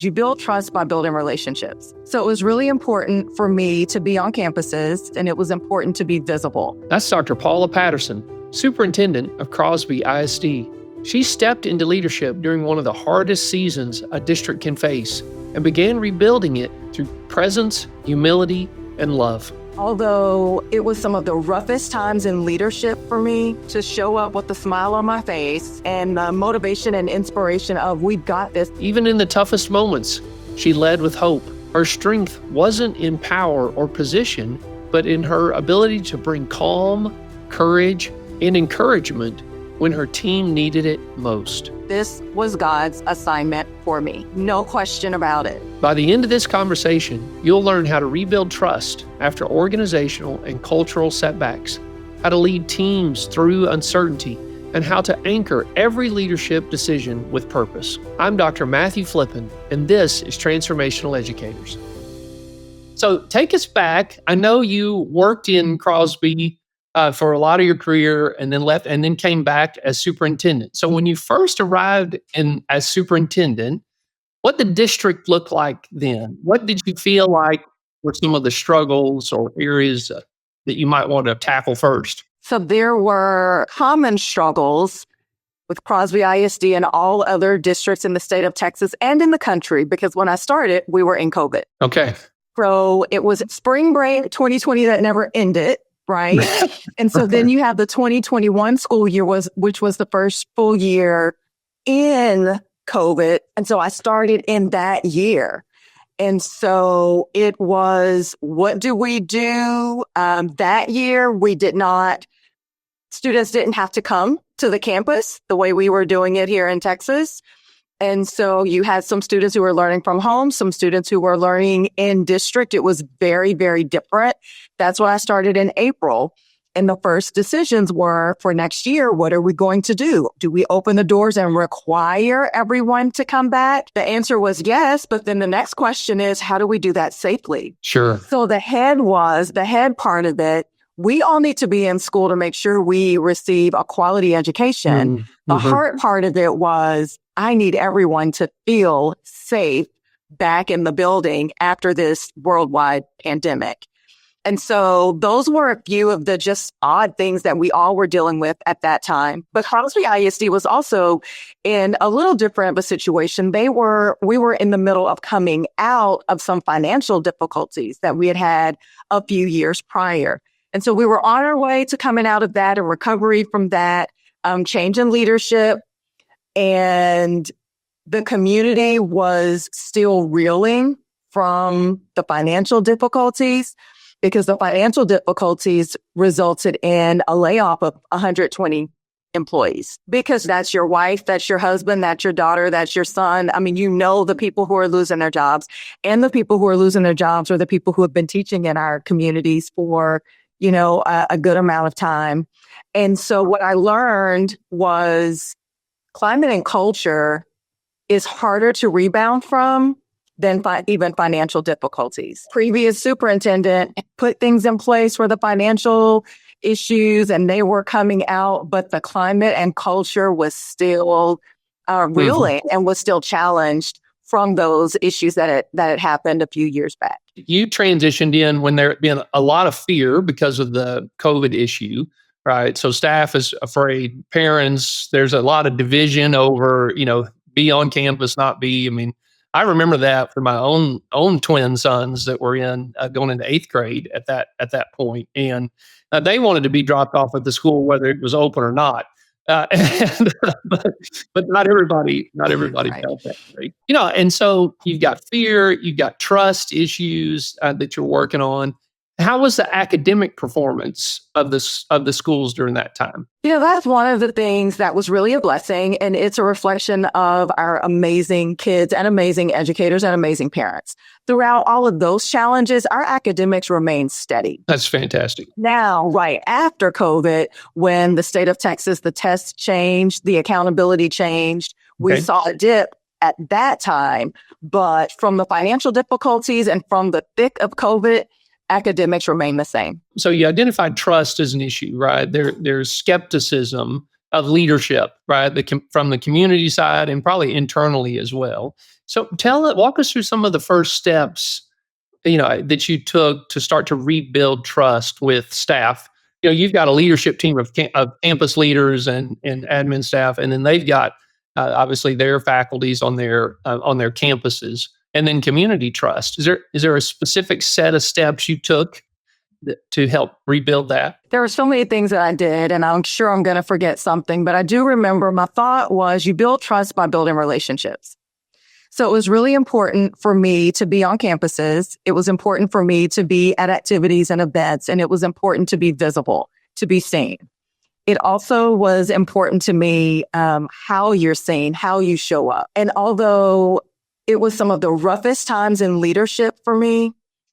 You build trust by building relationships. So it was really important for me to be on campuses, and it was important to be visible. That's Dr. Paula Patterson, Superintendent of Crosby ISD. She stepped into leadership during one of the hardest seasons a district can face and began rebuilding it through presence, humility, and love. Although it was some of the roughest times in leadership for me, to show up with a smile on my face and the motivation and inspiration of, we've got this. Even in the toughest moments, she led with hope. Her strength wasn't in power or position, but in her ability to bring calm, courage, and encouragement when her team needed it most. This was God's assignment for me. No question about it. By the end of this conversation, you'll learn how to rebuild trust after organizational and cultural setbacks, how to lead teams through uncertainty, and how to anchor every leadership decision with purpose. I'm Dr. Matthew Flippen, and this is Transformational Educators. So take us back. I know you worked in Crosby for a lot of your career and then left and then came back as superintendent. So when you first arrived as superintendent, what did the district look like then? What did you feel like were some of the struggles or areas that you might want to tackle first? So there were common struggles with Crosby ISD and all other districts in the state of Texas and in the country, because when I started, we were in COVID. Okay. So it was spring break 2020 that never ended. Right. And so then you have the 2021 school year, which was the first full year in COVID. And so I started in that year. And so it was, what do we do? That year, students didn't have to come to the campus the way we were doing it here in Texas. And so you had some students who were learning from home, some students who were learning in district. It was very, very different. That's why I started in April. And the first decisions were for next year, what are we going to do? Do we open the doors and require everyone to come back? The answer was yes. But then the next question is, how do we do that safely? Sure. So the head part of it, we all need to be in school to make sure we receive a quality education. Mm-hmm. The heart part of it was, I need everyone to feel safe back in the building after this worldwide pandemic. And so those were a few of the just odd things that we all were dealing with at that time. But Crosby ISD was also in a little different of a situation. We were in the middle of coming out of some financial difficulties that we had had a few years prior. And so we were on our way to coming out of that and recovery from that, change in leadership. And the community was still reeling from the financial difficulties, because the financial difficulties resulted in a layoff of 120 employees. Because that's your wife, that's your husband, that's your daughter, that's your son. I mean, the people who are losing their jobs, and the people who are losing their jobs are the people who have been teaching in our communities for, a good amount of time. And so what I learned was climate and culture is harder to rebound from than even financial difficulties. Previous superintendent put things in place for the financial issues and they were coming out, but the climate and culture was still reeling and was still challenged from those issues that had happened a few years back. You transitioned in when there had been a lot of fear because of the COVID issue, right? So staff is afraid, parents, there's a lot of division over, be on campus, not be. I mean, I remember that for my own twin sons that were going into 8th grade at that point, and they wanted to be dropped off at the school whether it was open or not. But not everybody Right. felt that way, And so you've got fear, you've got trust issues that you're working on. How was the academic performance of the schools during that time? That's one of the things that was really a blessing. And it's a reflection of our amazing kids and amazing educators and amazing parents. Throughout all of those challenges, our academics remained steady. That's fantastic. Now, right after COVID, when the state of Texas, the tests changed, the accountability changed, we saw a dip at that time. But from the financial difficulties and from the thick of COVID, academics remain the same. So you identified trust as an issue, right? There's skepticism of leadership, right? From the community side and probably internally as well. So walk us through some of the first steps, that you took to start to rebuild trust with staff. You've got a leadership team of campus leaders and admin staff, and then they've got obviously their faculties on their campuses, and then community trust. Is there a specific set of steps you took to help rebuild that? There were so many things that I did, and I'm sure I'm going to forget something, but I do remember my thought was you build trust by building relationships. So it was really important for me to be on campuses. It was important for me to be at activities and events, and it was important to be visible, to be seen. It also was important to me how you're seen, how you show up. And although it was some of the roughest times in leadership for me,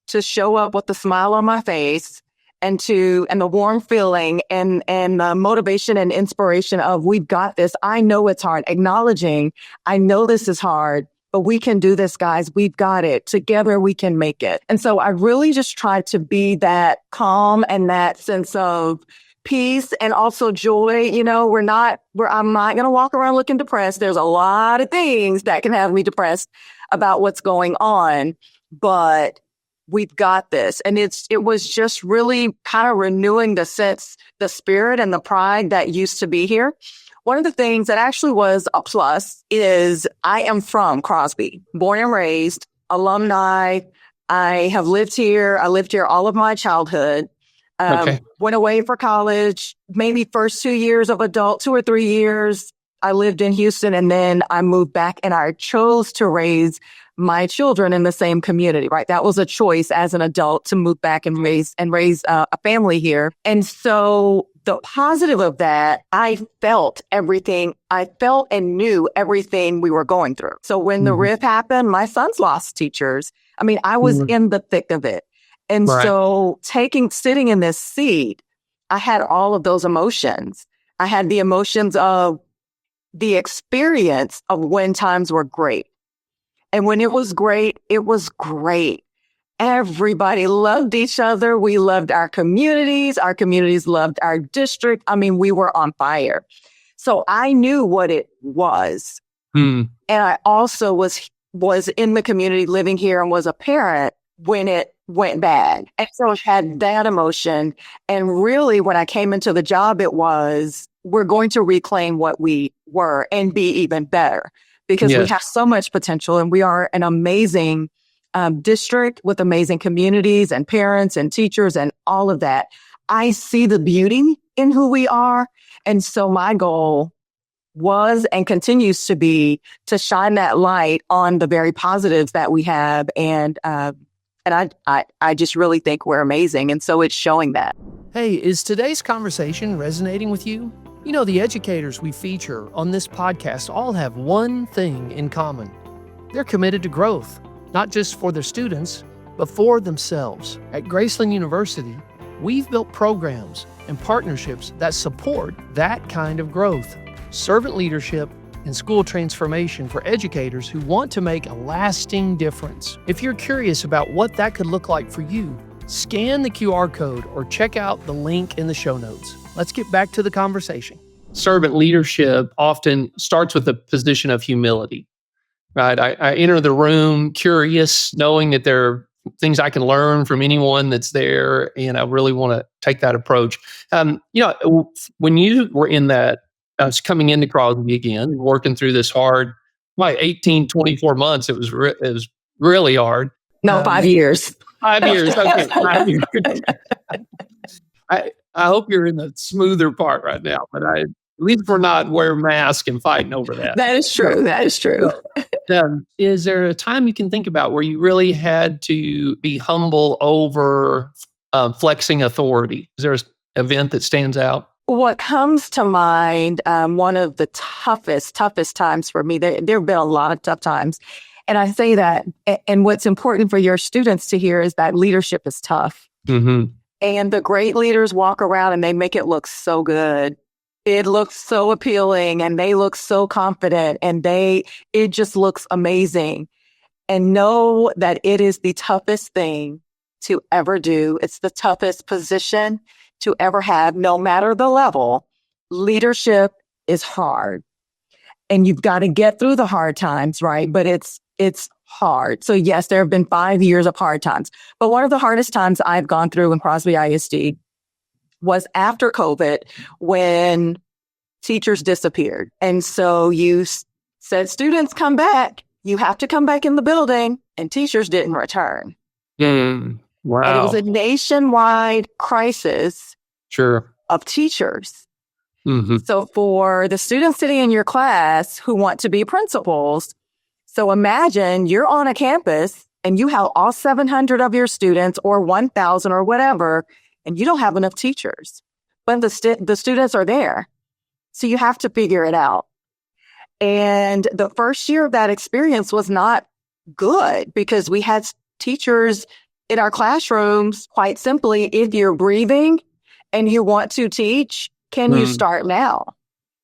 to show up with a smile on my face and the warm feeling and the motivation and inspiration of we've got this. I know it's hard. Acknowledging, I know this is hard, but we can do this, guys. We've got it. Together we can make it. And so I really just tried to be that calm and that sense of peace and also joy. I'm not going to walk around looking depressed. There's a lot of things that can have me depressed about what's going on, but we've got this. And it was just really kind of renewing the spirit and the pride that used to be here. One of the things that actually was a plus is I am from Crosby, born and raised, alumni. I have lived here. I lived here all of my childhood. Went away for college, maybe first 2 years of adult, 2 or 3 years. I lived in Houston, and then I moved back, and I chose to raise my children in the same community, right? That was a choice as an adult to move back and raise a family here. And so the positive of that, I felt everything. I felt and knew everything we were going through. So when the rift happened, my sons lost teachers. I mean, I was in the thick of it. And so sitting in this seat, I had all of those emotions. I had the emotions of the experience of when times were great. And when it was great, it was great. Everybody loved each other. We loved our communities. Our communities loved our district. I mean, we were on fire. So I knew what it was. And I also was in the community living here and was a parent when it went bad. And so I had that emotion. And really, when I came into the job, it was, we're going to reclaim what we were and be even better. Because we have so much potential, and we are an amazing district with amazing communities and parents and teachers and all of that. I see the beauty in who we are. And so my goal was and continues to be to shine that light on the very positives that we have. And I just really think we're amazing. And so it's showing that. Hey, is today's conversation resonating with you? The educators we feature on this podcast all have one thing in common. They're committed to growth, not just for their students, but for themselves. At Graceland University, we've built programs and partnerships that support that kind of growth. Servant leadership and school transformation for educators who want to make a lasting difference. If you're curious about what that could look like for you, scan the QR code or check out the link in the show notes. Let's get back to the conversation. Servant leadership often starts with a position of humility, right? I enter the room curious, knowing that there are things I can learn from anyone that's there, and I really want to take that approach. When you were in that, coming into Crosby again, working through this hard, 18, 24 months, it was really hard. No, 5 years. 5 years. Okay, 5 years. I hope you're in the smoother part right now, but at least we're not wearing masks and fighting over that. That is true. That is true. Is there a time you can think about where you really had to be humble over flexing authority? Is there an event that stands out? What comes to mind, one of the toughest times for me, there have been a lot of tough times. And I say that, and what's important for your students to hear is that leadership is tough. Mm-hmm. And the great leaders walk around and they make it look so good. It looks so appealing and they look so confident and it just looks amazing. And know that it is the toughest thing to ever do. It's the toughest position to ever have, no matter the level. Leadership is hard. And you've got to get through the hard times, right? But it's hard. So yes, there have been 5 years of hard times. But one of the hardest times I've gone through in Crosby ISD was after COVID, when teachers disappeared. And so you said, students, come back. You have to come back in the building. And teachers didn't return. Wow. And it was a nationwide crisis of teachers. Mm-hmm. So for the students sitting in your class who want to be principals, so imagine you're on a campus and you have all 700 of your students or 1,000 or whatever, and you don't have enough teachers, but the students are there. So you have to figure it out. And the first year of that experience was not good because we had teachers in our classrooms, quite simply, if you're breathing and you want to teach, can you start now?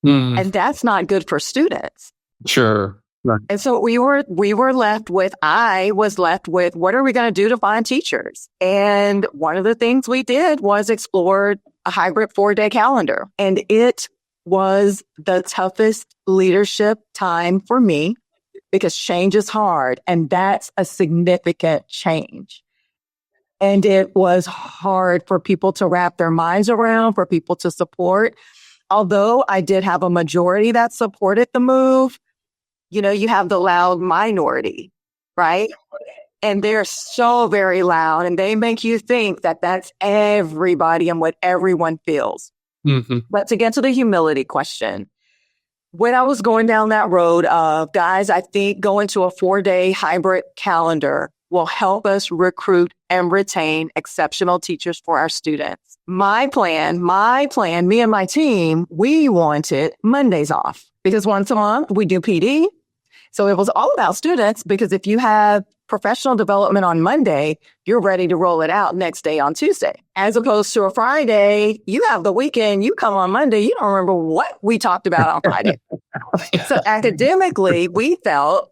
And that's not good for students. Sure. Right. And so we were left with, I was left with, what are we going to do to find teachers? And one of the things we did was explore a hybrid 4-day calendar. And it was the toughest leadership time for me because change is hard. And that's a significant change. And it was hard for people to wrap their minds around, for people to support. Although I did have a majority that supported the move, you have the loud minority, right? And they're so very loud and they make you think that that's everybody and what everyone feels. Mm-hmm. But to get to the humility question, when I was going down that road of, guys, I think going to a 4-day hybrid calendar will help us recruit and retain exceptional teachers for our students. My plan, me and my team, we wanted Mondays off because once a month we do PD. So it was all about students because if you have professional development on Monday, you're ready to roll it out next day on Tuesday. As opposed to a Friday, you have the weekend, you come on Monday, you don't remember what we talked about on Friday. So academically, we felt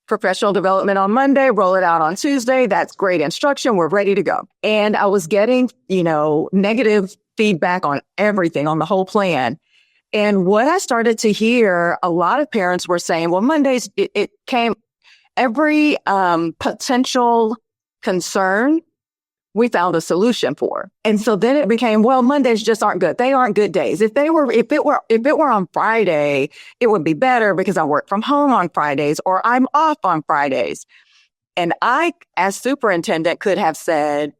professional development on Monday, roll it out on Tuesday. That's great instruction. We're ready to go. And I was getting, negative feedback on everything, on the whole plan. And what I started to hear, a lot of parents were saying, well, Mondays, it came, every potential concern, we found a solution for. And so then it became, well, Mondays just aren't good. They aren't good days. If it were on Friday, it would be better because I work from home on Fridays or I'm off on Fridays. And I, as superintendent, could have said,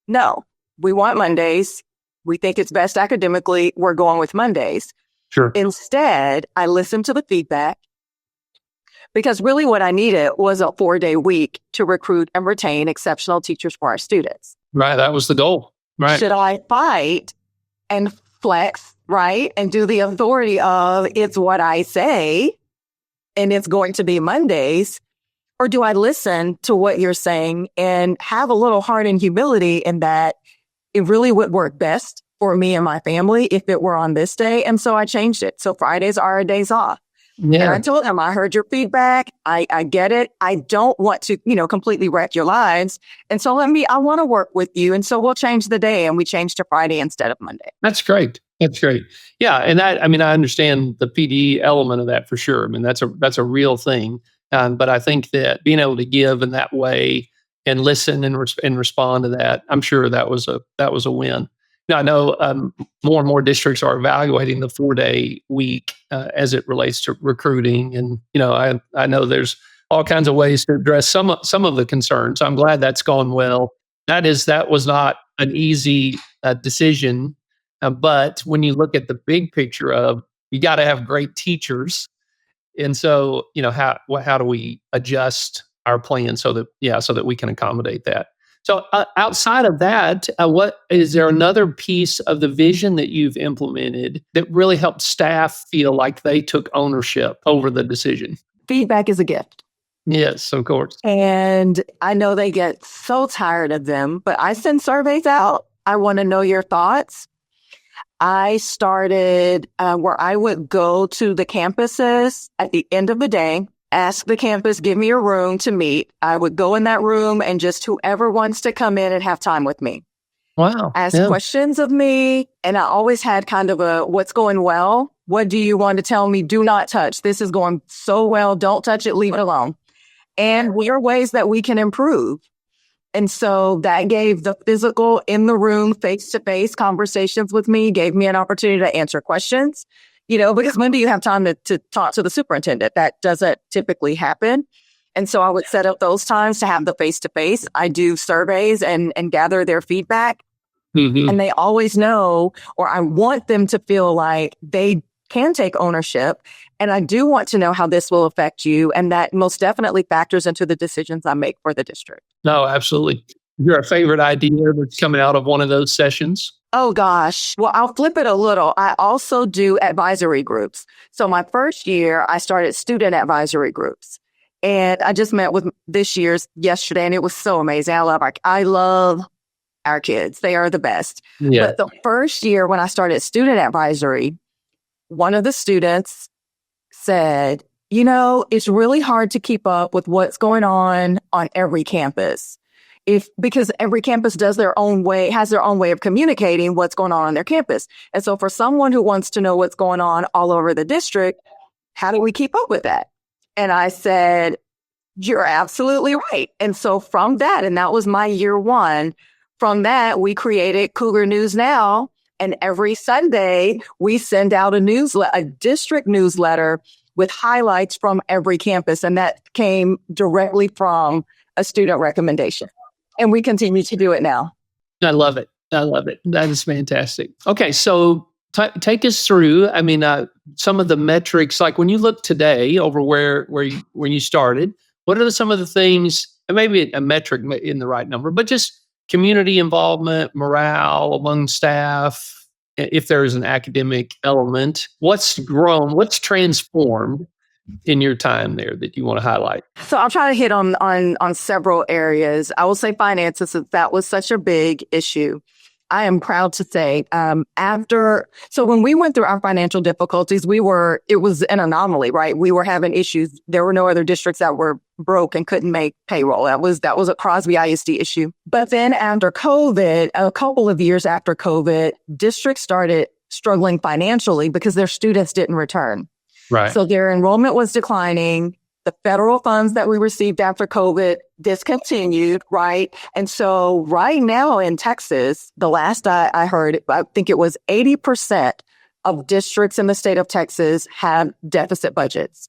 no, we want Mondays. We think it's best academically. We're going with Mondays. Sure. Instead, I listened to the feedback because really what I needed was a 4-day week to recruit and retain exceptional teachers for our students. Right. That was the goal. Right. Should I fight and flex, right? And do the authority of it's what I say and it's going to be Mondays? Or do I listen to what you're saying and have a little heart and humility in that it really would work best for me and my family if it were on this day? And so I changed it. So Fridays are our days off. Yeah. And I told him, I heard your feedback. I get it. I don't want to, completely wreck your lives. And so I want to work with you. And so we'll change the day. And we changed to Friday instead of Monday. That's great. That's great. Yeah. And I understand the PD element of that for sure. That's a real thing. But I think that being able to give in that way and listen and respond to that, I'm sure that was a win. Now, I know more and more districts are evaluating the 4-day week as it relates to recruiting, and I know there's all kinds of ways to address some of the concerns. I'm glad that's gone well. That was not an easy decision, but when you look at the big picture of you got to have great teachers, and so how do we adjust our plan so that we can accommodate that. So outside of that, what is there another piece of the vision that you've implemented that really helped staff feel like they took ownership over the decision? Feedback is a gift. Yes, of course. And I know they get so tired of them, but I send surveys out. I want to know your thoughts. I started where I would go to the campuses at the end of the day, ask the campus, give me a room to meet. I would go in that room and just whoever wants to come in and have time with me. Wow. Ask questions of me. And I always had kind of a what's going well What do you want to tell me? Do not touch. This is going so well. Don't touch it. Leave it alone. And what are ways that we can improve? And so that gave the physical in the room, face-to-face conversations with me, gave me an opportunity to answer questions, because when do you have time to talk to the superintendent? That doesn't typically happen. And so I would set up those times to have the face-to-face. I do surveys and gather their feedback. Mm-hmm. And they always know, or I want them to feel like they can take ownership. And I do want to know how this will affect you. And that most definitely factors into the decisions I make for the district. No, absolutely. Your favorite idea that's coming out of one of those sessions? Oh, gosh. Well, I'll flip it a little. I also do advisory groups. So my first year, I started student advisory groups. And I just met with this year's yesterday, and it was so amazing. I love our kids. They are the best. Yeah. But the first year when I started student advisory, one of the students said, it's really hard to keep up with what's going on every campus. Because every campus has their own way of communicating what's going on their campus. And so for someone who wants to know what's going on all over the district, how do we keep up with that? And I said, you're absolutely right. And so from that, and that was my year one, from that, we created Cougar News Now. And every Sunday, we send out a district newsletter with highlights from every campus. And that came directly from a student recommendation. And we continue to do it now. I love it. That is fantastic. Okay, so take us through, some of the metrics, like when you look today over when you started, what are some of the things, and maybe a metric in the right number, but just community involvement, morale among staff, if there is an academic element, what's grown, what's transformed in your time there that you want to highlight? So I'll try to hit on several areas. I will say finances, since that was such a big issue. I am proud to say, so when we went through our financial difficulties, it was an anomaly, right? We were having issues. There were no other districts that were broke and couldn't make payroll. That was a Crosby ISD issue. But then after COVID, a couple of years after COVID, districts started struggling financially because their students didn't return. Right. So their enrollment was declining. The federal funds that we received after COVID discontinued, right? And so right now in Texas, the last I heard, I think it was 80% of districts in the state of Texas have deficit budgets.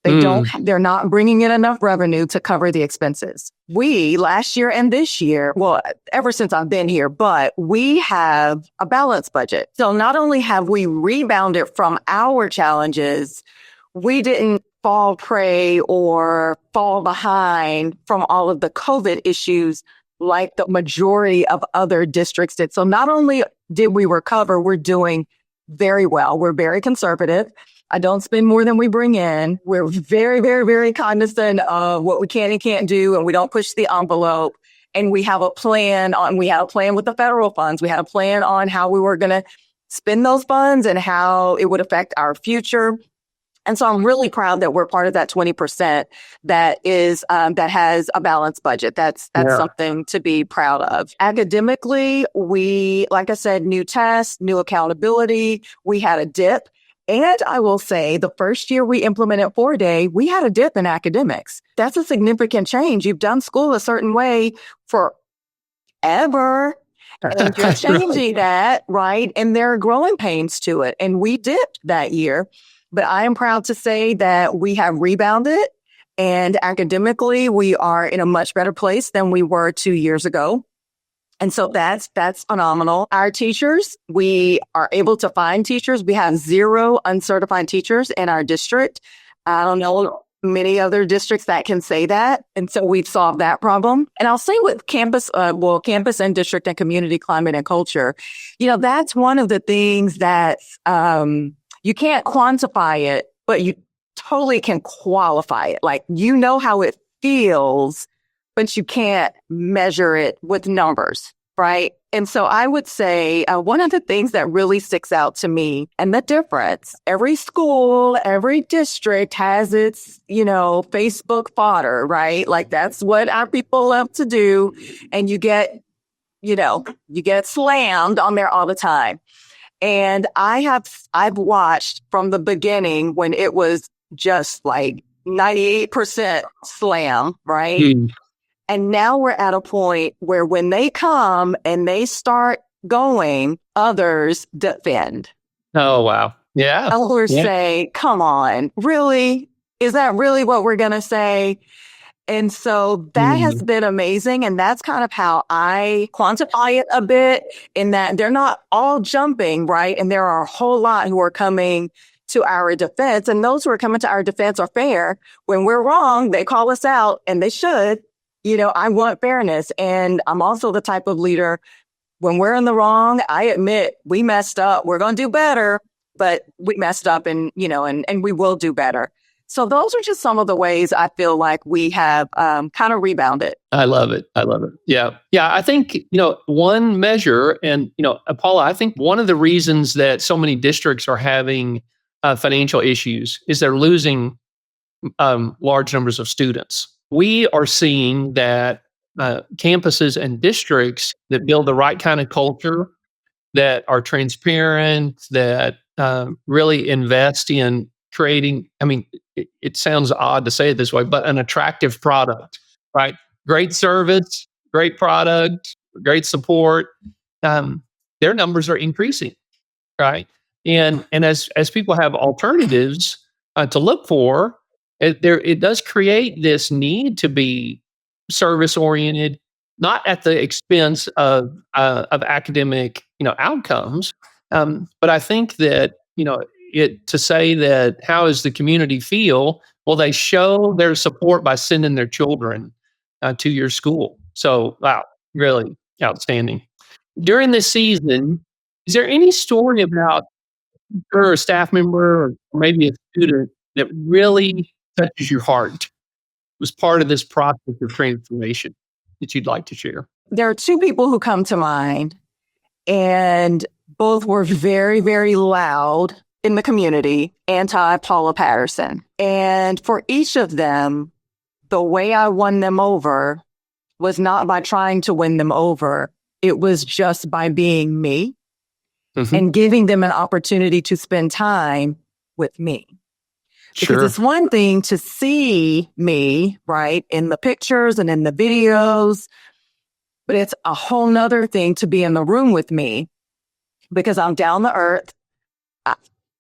They're not bringing in enough revenue to cover the expenses. We, last year and this year, well, ever since I've been here, but we have a balanced budget. So not only have we rebounded from our challenges, we didn't fall prey or fall behind from all of the COVID issues like the majority of other districts did. So not only did we recover, we're doing very well. We're very conservative. I don't spend more than we bring in. We're very, very, very cognizant of what we can and can't do, and we don't push the envelope. And we have a plan with the federal funds. We had a plan on how we were going to spend those funds and how it would affect our future. And so I'm really proud that we're part of that 20% that has a balanced budget. That's something to be proud of. Academically, we, like I said, new tests, new accountability. We had a dip. And I will say the first year we implemented 4-day, we had a dip in academics. That's a significant change. You've done school a certain way forever. And you're changing that, right? And there are growing pains to it. And we dipped that year. But I am proud to say that we have rebounded, and academically, we are in a much better place than we were 2 years ago. And so that's phenomenal. Our teachers, we are able to find teachers. We have 0 uncertified teachers in our district. I don't know many other districts that can say that. And so we've solved that problem. And I'll say with campus and district and community climate and culture, that's one of the things that you can't quantify it, but you totally can qualify it. Like, how it feels, but you can't measure it with numbers, right? And so I would say one of the things that really sticks out to me, and the difference, every school, every district has its, Facebook fodder, right? Like, that's what our people love to do. And you get slammed on there all the time. And I've watched from the beginning when it was just like 98% slam, right? Mm. And now we're at a point where when they come and they start going, others defend. Oh, wow. Yeah. Others say, come on, really? Is that really what we're going to say? And so that has been amazing. And that's kind of how I quantify it a bit, in that they're not all jumping, right? And there are a whole lot who are coming to our defense. And those who are coming to our defense are fair. When we're wrong, they call us out, and they should. I want fairness. And I'm also the type of leader, when we're in the wrong, I admit we messed up. We're going to do better, but we messed up, and we will do better. So those are just some of the ways I feel like we have kind of rebounded. I love it. Yeah. Yeah. I think, one measure, and, Paula, I think one of the reasons that so many districts are having financial issues is they're losing large numbers of students. We are seeing that campuses and districts that build the right kind of culture, that are transparent, that really invest in creating, it sounds odd to say it this way, but an attractive product, right? Great service, great product, great support. Their numbers are increasing, right? And as people have alternatives to look for, it does create this need to be service oriented, not at the expense of academic outcomes. But I think that to say that, how does the community feel? Well, they show their support by sending their children to your school. So, wow, really outstanding. During this season, is there any story about a staff member or maybe a student that really touches your heart, was part of this process of transformation, that you'd like to share? There are two people who come to mind, and both were very, very loud in the community, anti-Paula Patterson. And for each of them, the way I won them over was not by trying to win them over. It was just by being me and giving them an opportunity to spend time with me. Because it's one thing to see me, right, in the pictures and in the videos, but it's a whole nother thing to be in the room with me, because I'm down to earth.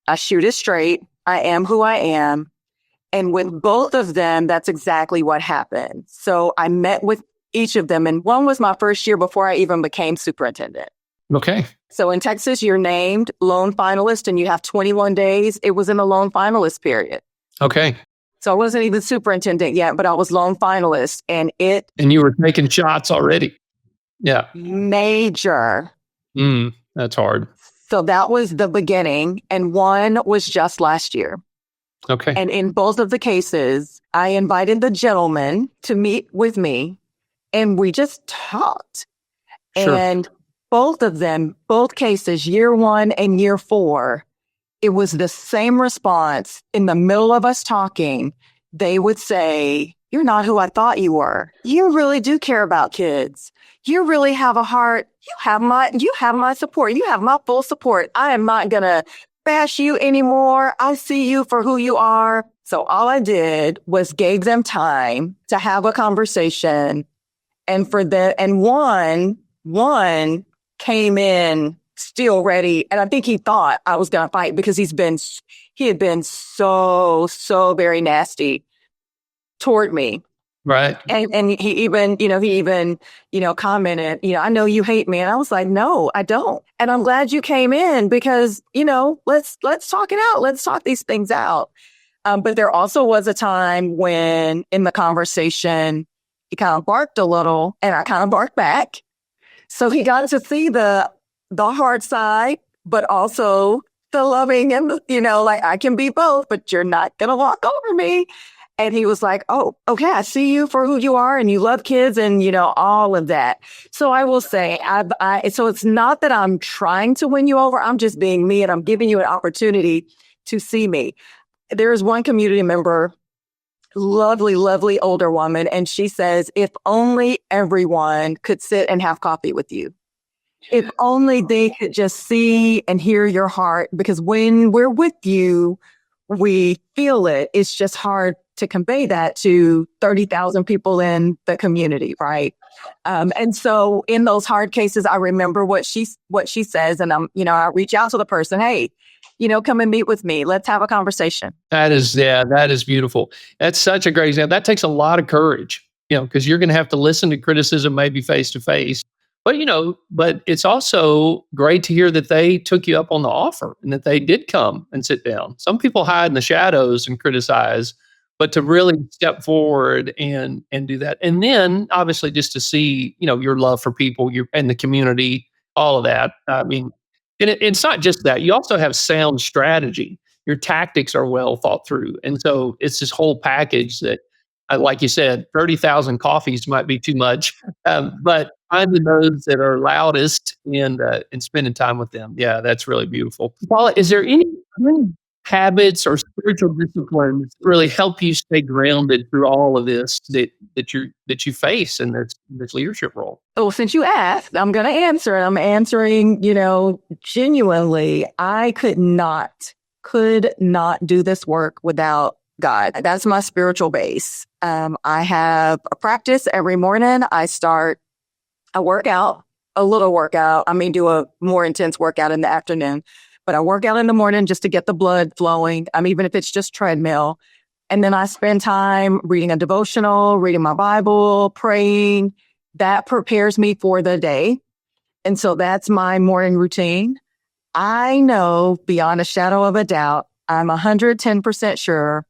I shoot it straight. I am who I am. And with both of them, that's exactly what happened. So I met with each of them, and one was my first year before I even became superintendent. Okay. So in Texas, you're named lone finalist and you have 21 days. It was in the lone finalist period. Okay. So I wasn't even superintendent yet, but I was lone finalist, and you were taking shots already. Yeah. Major. That's hard. So that was the beginning. And one was just last year. Okay. And in both of the cases, I invited the gentleman to meet with me, and we just talked. Sure. And both of them, both cases, year 1 and year 4, it was the same response. In the middle of us talking, they would say, "You're not who I thought you were. You really do care about kids. You really have a heart. You have my support. You have my full support. I am not going to bash you anymore. I see you for who you are." So all I did was gave them time to have a conversation. And one came in still ready. And I think he thought I was going to fight, because he had been so very nasty toward me. Right. And he even commented, "I know you hate me." And I was like, "No, I don't. And I'm glad you came in, because, let's talk it out. Let's talk these things out." But there also was a time when in the conversation, he kind of barked a little, and I kind of barked back. So he got to see the hard side, but also the loving, and, like, I can be both, but you're not going to walk over me. And he was like, "Oh, okay, I see you for who you are, and you love kids, and, all of that." So I will say, so it's not that I'm trying to win you over. I'm just being me, and I'm giving you an opportunity to see me. There's one community member, lovely, lovely older woman, and she says, "If only everyone could sit and have coffee with you." If only they could just see and hear your heart, because when we're with you, we feel it. It's just hard to convey that to 30,000 people in the community, right? And so in those hard cases, I remember what she says, and I reach out to the person, hey, come and meet with me. Let's have a conversation. That is beautiful. That's such a great example. That takes a lot of courage, because you're going to have to listen to criticism maybe face to face. But it's also great to hear that they took you up on the offer and that they did come and sit down. Some people hide in the shadows and criticize, but to really step forward and do that. And then obviously just to see, your love for people, and the community, all of that. I mean, and it's not just that. You also have sound strategy. Your tactics are well thought through. And so it's this whole package that, like you said, 30,000 coffees might be too much, but finding those that are loudest and spending time with them. Yeah, that's really beautiful. Paula, is there any habits or spiritual disciplines that really help you stay grounded through all of this that you face in this leadership role? Oh, since you asked, I'm going to answer it. I'm answering, genuinely. I could not do this work without God. That's my spiritual base. I have a practice every morning. I start a workout, a little workout. I do a more intense workout in the afternoon, but I work out in the morning just to get the blood flowing. Even if it's just treadmill. And then I spend time reading a devotional, reading my Bible, praying. That prepares me for the day. And so that's my morning routine. I know beyond a shadow of a doubt, I'm 110% sure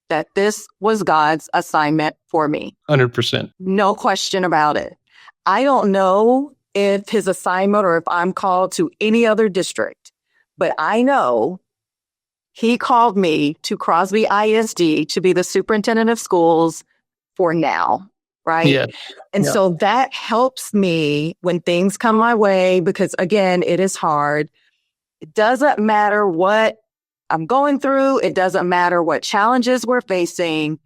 that this was God's assignment for me. 100%. No question about it. I don't know if his assignment or if I'm called to any other district, but I know he called me to Crosby ISD to be the superintendent of schools for now, right? Yeah. And so that helps me when things come my way, because again, it is hard. It doesn't matter what I'm going through. It doesn't matter what challenges we're facing.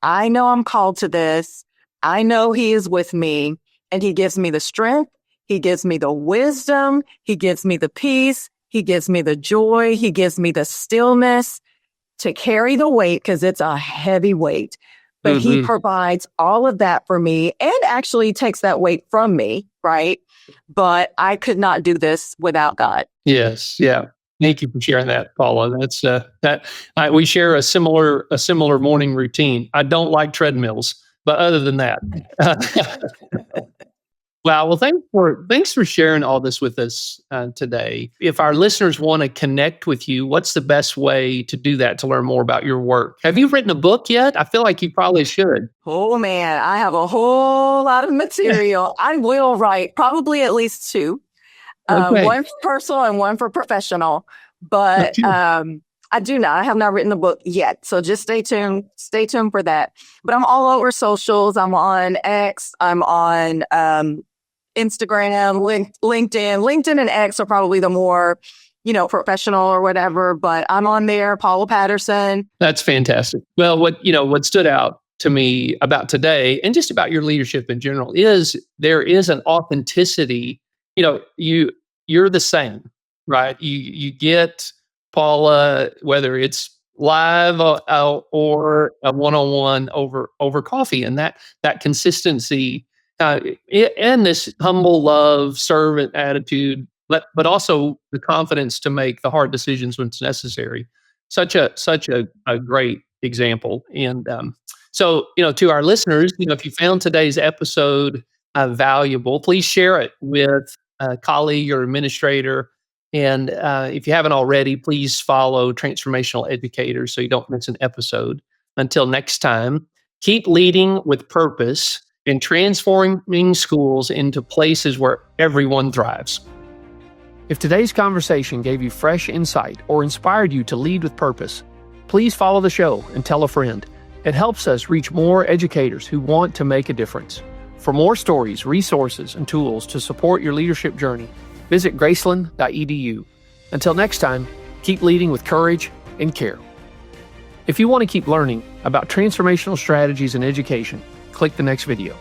I know I'm called to this. I know he is with me, and he gives me the strength. He gives me the wisdom. He gives me the peace. He gives me the joy. He gives me the stillness to carry the weight, because it's a heavy weight. But he provides all of that for me and actually takes that weight from me, right? But I could not do this without God. Yes. Yeah. Thank you for sharing that, Paula. That's we share a similar morning routine. I don't like treadmills, but other than that, wow. Well, thanks for sharing all this with us today. If our listeners want to connect with you, what's the best way to do that, to learn more about your work? Have you written a book yet? I feel like you probably should. Oh man, I have a whole lot of material. I will write probably at least two. Okay. One for personal and one for professional. But I have not written the book yet. So just stay tuned for that. But I'm all over socials. I'm on X. I'm on Instagram, LinkedIn. LinkedIn and X are probably the more, professional or whatever. But I'm on there, Paula Patterson. That's fantastic. Well, what stood out to me about today and just about your leadership in general is there is an authenticity. You're the same, right? You get Paula, whether it's live or a one-on-one over coffee, and that consistency and this humble love, servant attitude, but also the confidence to make the hard decisions when it's necessary. Such a great example. And so to our listeners, if you found today's episode valuable, please share it with a colleague or administrator. And if you haven't already, please follow Transformational Educators so you don't miss an episode. Until next time, keep leading with purpose and transforming schools into places where everyone thrives. If today's conversation gave you fresh insight or inspired you to lead with purpose, please follow the show and tell a friend. It helps us reach more educators who want to make a difference. For more stories, resources, and tools to support your leadership journey, visit graceland.edu. Until next time, keep leading with courage and care. If you want to keep learning about transformational strategies in education, click the next video.